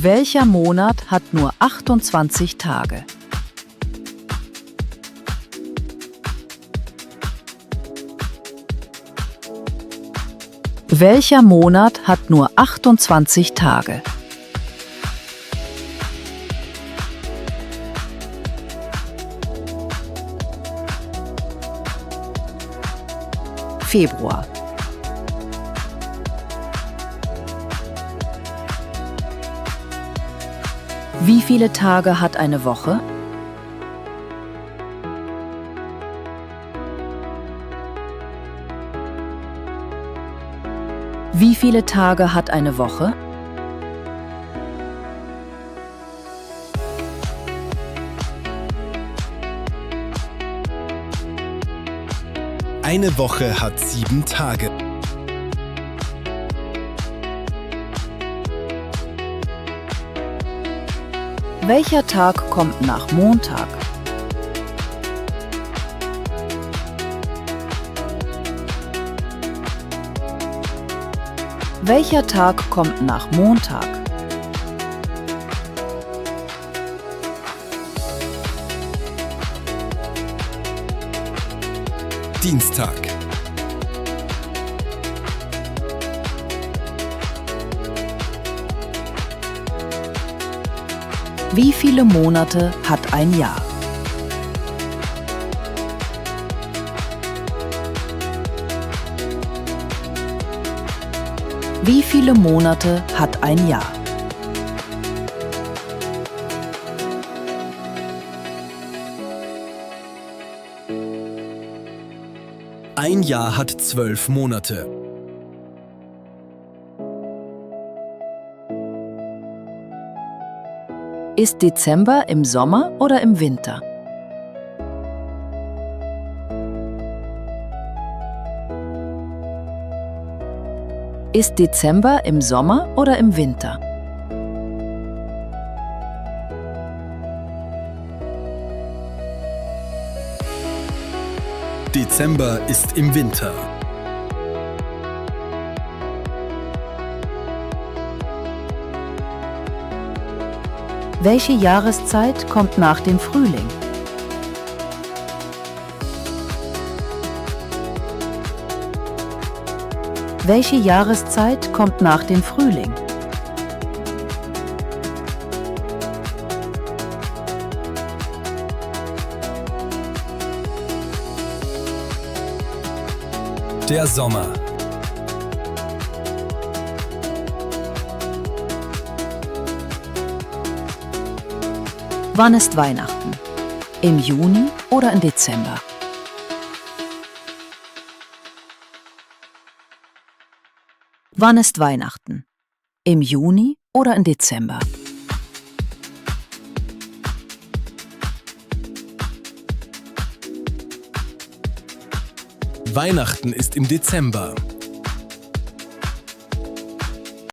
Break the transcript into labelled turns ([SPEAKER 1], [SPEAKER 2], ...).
[SPEAKER 1] Welcher Monat hat nur 28 Tage? Welcher Monat hat nur 28 Tage? Februar. Wie viele Tage hat eine Woche? Wie viele Tage hat eine Woche?
[SPEAKER 2] Eine Woche hat 7 Tage.
[SPEAKER 1] Welcher Tag kommt nach Montag? Welcher Tag kommt nach Montag?
[SPEAKER 2] Dienstag.
[SPEAKER 1] Wie viele Monate hat ein Jahr? Wie viele Monate hat ein Jahr?
[SPEAKER 2] Ein Jahr hat 12 Monate.
[SPEAKER 1] Ist Dezember im Sommer oder im Winter? Ist Dezember im Sommer oder im Winter?
[SPEAKER 2] Dezember ist im Winter.
[SPEAKER 1] Welche Jahreszeit kommt nach dem Frühling? Welche Jahreszeit kommt nach dem Frühling?
[SPEAKER 2] Der Sommer.
[SPEAKER 1] Wann ist Weihnachten? Im Juni oder im Dezember? Wann ist Weihnachten? Im Juni oder im Dezember?
[SPEAKER 2] Weihnachten ist im Dezember.